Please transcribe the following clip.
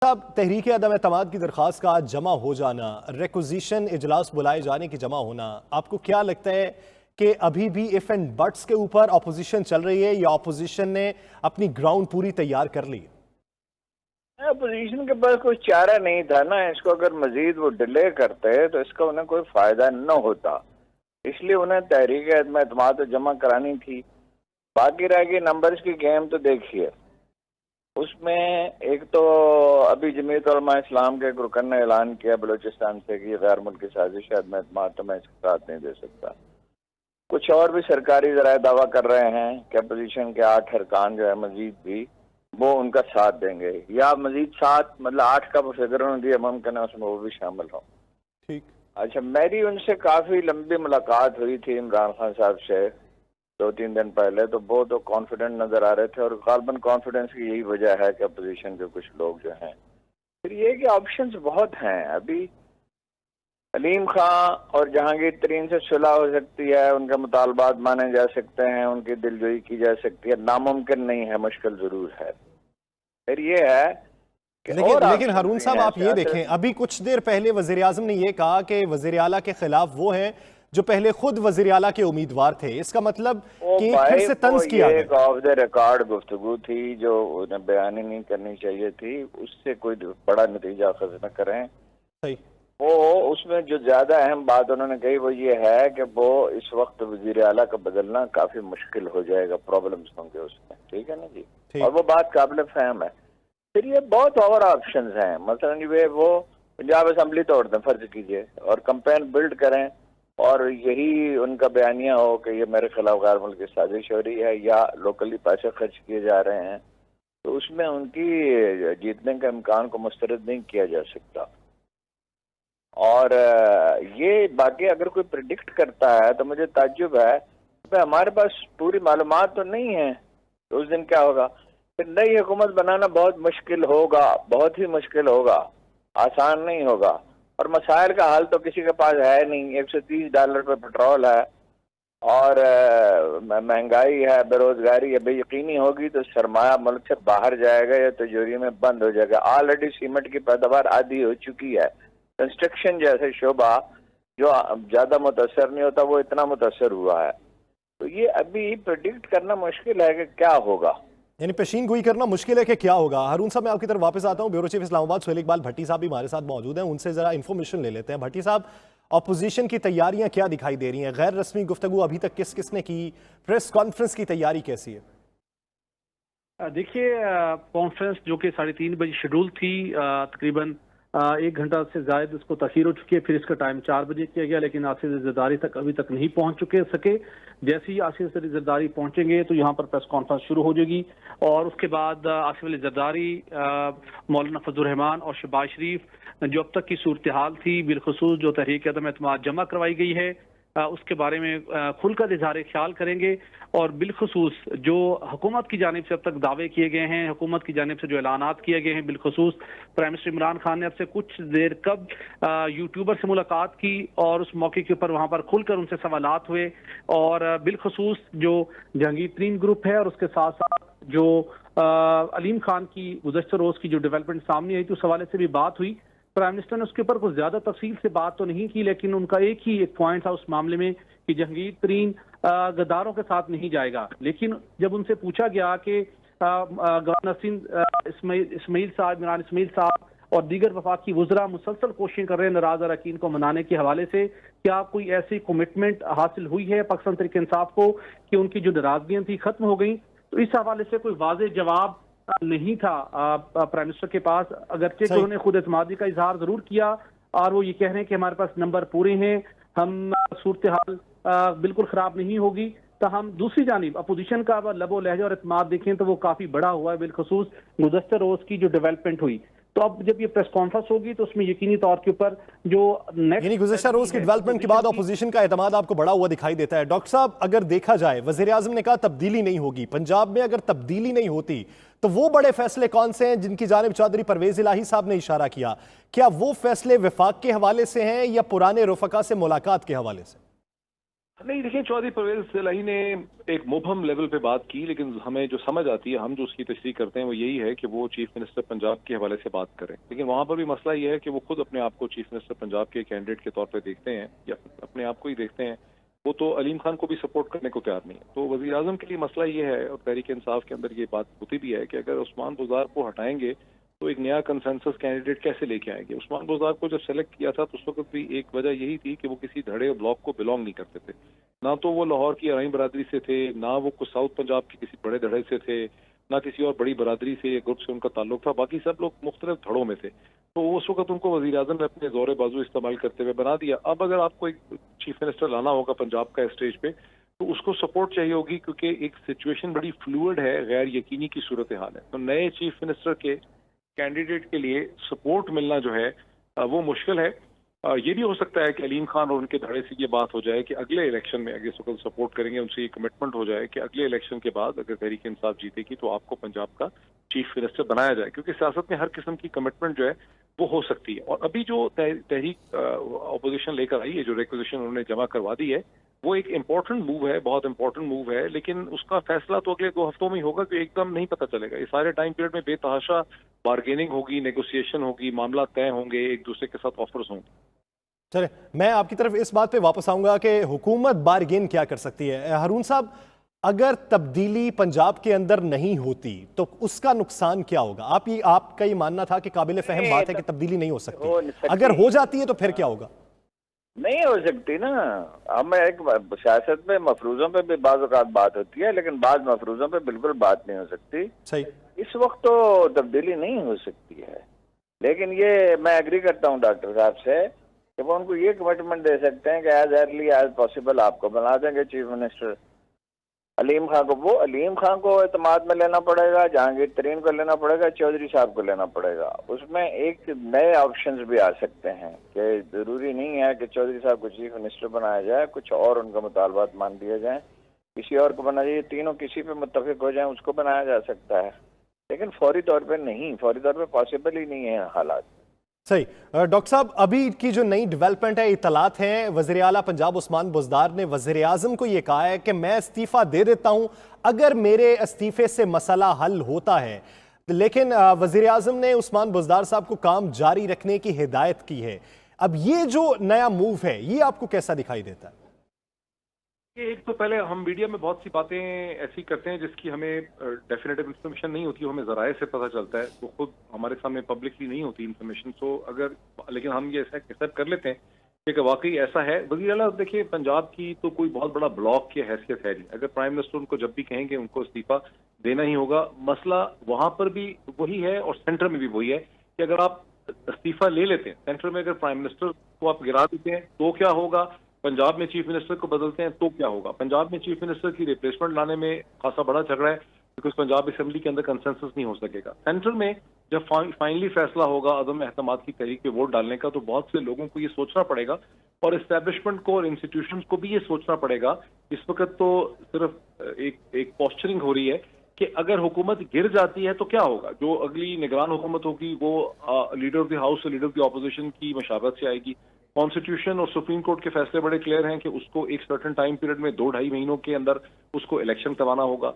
साहब, तहरीक अदम एतमाद की दरख्वास्त का आज जमा हो जाना, रिक्विजिशन इजलास बुलाए जाने की जमा होना, आपको क्या लगता है कि अभी भी इफ एंड बट्स के ऊपर अपोजिशन चल रही है या अपोजिशन ने अपनी ग्राउंड पूरी तैयार कर ली? अपोजिशन के पास कोई चारा नहीं था ना। इसको अगर मजीद वो डिले करते तो इसका उन्हें कोई फायदा न होता, इसलिए उन्हें तहरीक अदम एतमाद तो जमा करानी थी। बाकी रह गई नंबर्स की गेम, तो देखिए उसमें एक तो अभी जमीयत उलमा इस्लाम के एक रुकन ने ऐलान किया बलूचिस्तान से कि गैर मुल्की साजिश है, अदम एतमाद तो मैं इसके साथ नहीं दे सकता। कुछ और भी सरकारी ज़राए दावा कर रहे हैं कि अपोजिशन के 8 अरकान जो है मजीद भी वो उनका साथ देंगे, या मजीद 7 मतलब 8 का फिक्र उन्होंने दिया, मुमकिन है उसमें वो भी शामिल हो। ठीक। अच्छा, मेरी उनसे काफ़ी लंबी मुलाकात हुई थी इमरान खान साहब से 2-3 दिन पहले, तो वो तो कॉन्फिडेंट नजर आ रहे थे, और गालबन कॉन्फिडेंस की यही वजह है कि अपोजिशन के कुछ लोग जो हैं, फिर ये कि ऑप्शंस बहुत हैं। अभी अलीम खां और जहांगीर तरीन से सुलह हो सकती है, उनके मुतालबात माने जा सकते हैं, उनकी दिलजोई की जा सकती है, नामुमकिन नहीं है, मुश्किल जरूर है। फिर ये है कि लेकिन हारून साहब, आप ये देखें, अभी कुछ देर पहले वज़ीर आज़म ने ये कहा कि वज़ीर आला के खिलाफ वो हैं जो पहले खुद वज़ीर आला के उम्मीदवार थे। इसका मतलब कि फिर से तंज किया गया। एक ऑफ द रिकॉर्ड गुफ्तगू थी जो उन्हें बयान ही नहीं करनी चाहिए थी, उससे कोई बड़ा नतीजा अखज़ न करें। सही। वो उसमें जो ज्यादा अहम बात उन्होंने कही वो ये है कि वो इस वक्त वज़ीर आला का बदलना काफी मुश्किल हो जाएगा, प्रॉब्लम्स होंगे उसमें, ठीक है ना जी, और वो बात काबिल फहम है। फिर ये बहुत और ऑप्शंस हैं, मसलन ये वो पंजाब असम्बली तोड़ दें फर्ज कीजिए और कैंपेन बिल्ड करें, और यही उनका बयानिया हो कि ये मेरे खिलाफ गैर मुल्की साजिश हो रही है या लोकली पैसे खर्च किए जा रहे हैं, तो उसमें उनकी जीतने के इम्कान को मुस्तरद नहीं किया जा सकता। और ये बाकी अगर कोई प्रिडिक्ट करता है तो मुझे ताज्जुब है कि हमारे पास पूरी मालूमात तो नहीं है, तो उस दिन क्या होगा। फिर नई हुकूमत बनाना बहुत मुश्किल होगा, बहुत ही मुश्किल होगा, आसान नहीं होगा, और मसाइल का हल तो किसी के पास है नहीं। $130 पे पेट्रोल है और महंगाई है, बेरोजगारी है, बेयकीनी होगी तो सरमाया मुल्क से बाहर जाएगा या तिजोरी में बंद हो जाएगा। ऑलरेडी सीमेंट की पैदावार आधी हो चुकी है, कंस्ट्रक्शन जैसे शोबा जो ज्यादा मुतासर नहीं होता वो इतना मुतासर हुआ है। तो ये अभी प्रेडिक्ट करना मुश्किल है कि क्या होगा, यानी पेशीन गोई करना मुश्किल है कि क्या होगा। हारून साहब, मैं आपकी तरफ वापस आता हूं। ब्यूरो चीफ इस्लामाबाद सुहेल इकबाल भट्टी साहब भी हमारे साथ मौजूद हैं, उनसे जरा इन्फॉर्मेशन ले लेते हैं। भट्टी साहब, अपोजिशन की तैयारियां क्या दिखाई दे रही हैं? गैर रस्मी गुफ्तगू अभी तक किस किसने की? प्रेस कॉन्फ्रेंस की तैयारी कैसी है? देखिए, कॉन्फ्रेंस जो कि 3:30 बजे शेड्यूल थी, तकरीबन 1 घंटा से ज़ायद उसको तखीर हो चुकी है। फिर इसका टाइम 4 बजे किया गया, लेकिन आसिफ अली जरदारी तक अभी तक नहीं पहुंच सके। जैसे ही आसिफ अली जरदारी पहुंचेंगे तो यहाँ पर प्रेस कॉन्फ्रेंस शुरू हो जाएगी, और उसके बाद आसिफ अली जरदारी, मौलाना फजल रहमान और शहबाज शरीफ जो अब तक की सूरत हाल थी, बिलखुसूस जो तहरीक अदम एतमाद जमा करवाई गई है उसके बारे में खुलकर इजहार ख्याल करेंगे, और बिलखुसूस जो हुकूमत की जानिब से अब तक दावे किए गए हैं, हुकूमत की जानिब से जो ऐलानात किए गए हैं, बिलखुसूस प्राइम मिनिस्टर इमरान खान ने अब से कुछ देर कब यूट्यूबर से मुलाकात की और उस मौके के ऊपर वहाँ पर खुलकर उनसे सवालात हुए, और बिलखुसूस जो जहांगीर तरीन ग्रुप है और उसके साथ साथ जो अलीम खान की गुज़श्ता रोज़ की जो डेवलपमेंट सामने आई थी उस हवाले से भी बात हुई। प्राइम मिनिस्टर ने उसके ऊपर कुछ ज्यादा तफसील से बात तो नहीं की, लेकिन उनका एक पॉइंट था उस मामले में कि जहांगीर तरीन गद्दारों के साथ नहीं जाएगा। लेकिन जब उनसे पूछा गया कि गवर्नर सिंध इस्माइल साहब, इमरान इस्माइल साहब और दीगर वफाकी वुज़रा मुसलसल कोशिशें कर रहे हैं नाराज अरकान को मनाने के हवाले से, क्या कोई ऐसी कमिटमेंट हासिल हुई है पाकिस्तान तहरीक इंसाफ को कि उनकी जो नाराजगियां थी खत्म हो गई? तो इस हवाले से कोई वाज़ेह जवाब नहीं था प्राइम मिनिस्टर के पास, अगरचे कि उन्होंने खुद एतमादी का इजहार जरूर किया, और वो ये कह रहे हैं कि हमारे पास नंबर पूरे हैं, हम सूरत हाल बिल्कुल खराब नहीं होगी। तो हम दूसरी जानिब अपोजिशन का लबो लहजा और एतमाद देखें तो वो काफी बड़ा हुआ है, बिलखुसूस गुज़श्ता रोज की जो डेवलपमेंट हुई। तो अब जब ये प्रेस कॉन्फ्रेंस होगी तो उसमें यकीनी तौर के ऊपर जो यानी गुज़श्ता रोज की डेवलपमेंट के बाद अपोजिशन का एतमाद आपको बड़ा हुआ दिखाई देता है। डॉक्टर साहब, अगर देखा जाए, वज़ीर आज़म ने कहा तब्दीली नहीं होगी पंजाब में, अगर तब्दीली नहीं होती तो वो बड़े फैसले कौन से हैं जिनकी जानिब चौधरी परवेज इलाही साहब ने इशारा किया? क्या वो फैसले विफाक के हवाले से हैं या पुराने रुफका से मुलाकात के हवाले से? नहीं, देखिए चौधरी परवेज इलाही ने एक मुबहम लेवल पे बात की, लेकिन हमें जो समझ आती है, हम जो उसकी तशरीह करते हैं वो यही है कि वो चीफ मिनिस्टर पंजाब के हवाले से बात करें। लेकिन वहां पर भी मसला ये है कि वो खुद अपने आप को चीफ मिनिस्टर पंजाब के कैंडिडेट के तौर पे देखते हैं या अपने आप को ही देखते हैं। वो तो अलीम खान को भी सपोर्ट करने को तैयार नहीं है। तो वज़ीर आज़म के लिए मसला ये है, और तहरीक इंसाफ के अंदर ये बात होती भी है, कि अगर उस्मान बुज़दार को हटाएंगे तो एक नया कंसेंसस कैंडिडेट कैसे लेके आएंगे। उस्मान बुज़दार को जब सेलेक्ट किया था तो उस वक्त भी एक वजह यही थी कि वो किसी धड़े और ब्लॉक को बिलोंग नहीं करते थे। ना तो वो लाहौर की अराई बरादरी से थे, ना वो कुछ साउथ पंजाब के किसी बड़े धड़े से थे, ना किसी और बड़ी बरादरी से या ग्रुप से उनका ताल्लुक था। बाकी सब लोग मुख्तलिफ धड़ों में थे। तो उस वक्त उनको वज़ीर आज़म ने अपने ज़ोर बाजू इस्तेमाल करते हुए बना दिया। अब अगर आपको एक चीफ मिनिस्टर लाना होगा पंजाब का स्टेज पे, तो उसको सपोर्ट चाहिए होगी, क्योंकि एक सिचुएशन बड़ी फ्लूइड है, गैर यकीनी की सूरत हाल है। तो नए चीफ मिनिस्टर के कैंडिडेट के लिए सपोर्ट मिलना जो है वो मुश्किल है। ये भी हो सकता है कि अलीम खान और उनके धड़े से ये बात हो जाए कि अगले इलेक्शन में अगर इस वक्त सपोर्ट करेंगे, उनसे ये कमिटमेंट हो जाए कि अगले इलेक्शन के बाद अगर तहरीक इंसाफ जीतेगी तो आपको पंजाब का चीफ मिनिस्टर बनाया जाए। क्योंकि सियासत में हर किस्म की कमिटमेंट जो है वो हो सकती है। और अभी जो तहरीक अपोजिशन लेकर आई है, जो रिक्वेजिशन उन्होंने जमा करवा दी है, वो एक इम्पोर्टेंट मूव है, बहुत इम्पोर्टेंट मूव है। लेकिन उसका फैसला तो अगले 2 हफ्तों में ही होगा, कि एकदम नहीं पता चलेगा। ये सारे टाइम पीरियड में बेतहाशा बार्गेनिंग होगी, नेगोशिएशन होगी, मामला तय होंगे, एक दूसरे के साथ ऑफर्स होंगे। चले, मैं आपकी तरफ इस बात पे वापस आऊंगा कि हुकूमत बारगेन क्या कर सकती है। हारून साहब, अगर तब्दीली पंजाब के अंदर नहीं होती तो उसका नुकसान क्या होगा? आपका ये मानना था कि काबिल फहम बात है कि तब्दीली नहीं हो सकती, अगर हो जाती है तो फिर क्या होगा? नहीं हो सकती ना। अब एक सियासत में मफरूजों पे भी बाज़ औक़ात बात होती है, लेकिन बाद मफरूजों पे बिल्कुल बात नहीं हो सकती। सही, इस वक्त तो तब्दीली नहीं हो सकती है। लेकिन ये मैं एग्री करता हूँ डॉक्टर साहब से कि वो उनको ये कमिटमेंट दे सकते हैं कि एज अर्ली एज पॉसिबल आपको बना देंगे चीफ मिनिस्टर। अलीम खान को, वो अलीम खान को एतमाद में लेना पड़ेगा, जहांगीर तरीन को लेना पड़ेगा, चौधरी साहब को लेना पड़ेगा। उसमें एक नए ऑप्शंस भी आ सकते हैं कि जरूरी नहीं है कि चौधरी साहब को चीफ मिनिस्टर बनाया जाए, कुछ और उनका मुतालबात मान दिए जाए, किसी और को बनाया जाए, तीनों किसी पे मुत्तफिक हो जाए, उसको बनाया जा सकता है। लेकिन फौरी तौर पर नहीं, फौरी तौर पर पॉसिबल ही नहीं है हालात। सही। डॉक्टर साहब, अभी की जो नई डेवलपमेंट है, इतलात हैं, वज़ीर आला पंजाब उस्मान बुज़दार ने वज़ीर आज़म को ये कहा है कि मैं इस्तीफ़ा दे देता हूं अगर मेरे इस्तीफ़े से मसला हल होता है। लेकिन वज़ीर आज़म ने उस्मान बुज़दार साहब को काम जारी रखने की हिदायत की है। अब ये जो नया मूव है, ये आपको कैसा दिखाई देता है? एक तो पहले हम मीडिया में बहुत सी बातें ऐसी करते हैं जिसकी हमें डेफिनेटिव इन्फॉर्मेशन नहीं होती, हमें ज़राए से पता चलता है, तो खुद हमारे सामने पब्लिकली नहीं होती इन्फॉर्मेशन। तो अगर, लेकिन हम ये एक्सेप्ट कर लेते हैं कि वाकई ऐसा है। वज़ीर आला, देखिए पंजाब की तो कोई बहुत बड़ा ब्लॉक की हैसियत है नहीं। अगर प्राइम मिनिस्टर उनको जब भी कहेंगे उनको इस्तीफा देना ही होगा। मसला वहां पर भी वही है और सेंटर में भी वही है कि अगर आप इस्तीफा ले लेते हैं सेंटर में, अगर प्राइम मिनिस्टर को आप गिरा देते हैं तो क्या होगा, पंजाब में चीफ मिनिस्टर को बदलते हैं तो क्या होगा। पंजाब में चीफ मिनिस्टर की रिप्लेसमेंट लाने में खासा बड़ा झगड़ा है, बिकॉज पंजाब असेंबली के अंदर कंसेंसस नहीं हो सकेगा। सेंटर में जब फाइनली फैसला होगा अदम एहतमाद की तहरीक पे वोट डालने का, तो बहुत से लोगों को ये सोचना पड़ेगा, और इस्टेब्लिशमेंट को और इंस्टीट्यूशंस को भी ये सोचना पड़ेगा। इस वक्त तो सिर्फ एक पोस्चरिंग हो रही है कि अगर हुकूमत गिर जाती है तो क्या होगा। जो अगली निगरान हुकूमत होगी वो लीडर ऑफ द हाउस और लीडर ऑफ द ऑपोजिशन की मशावरत से आएगी। कॉन्स्टिट्यूशन और सुप्रीम कोर्ट के फैसले बड़े क्लियर हैं कि उसको एक सर्टेन टाइम पीरियड में 2-2.5 महीनों के अंदर उसको इलेक्शन करवाना होगा।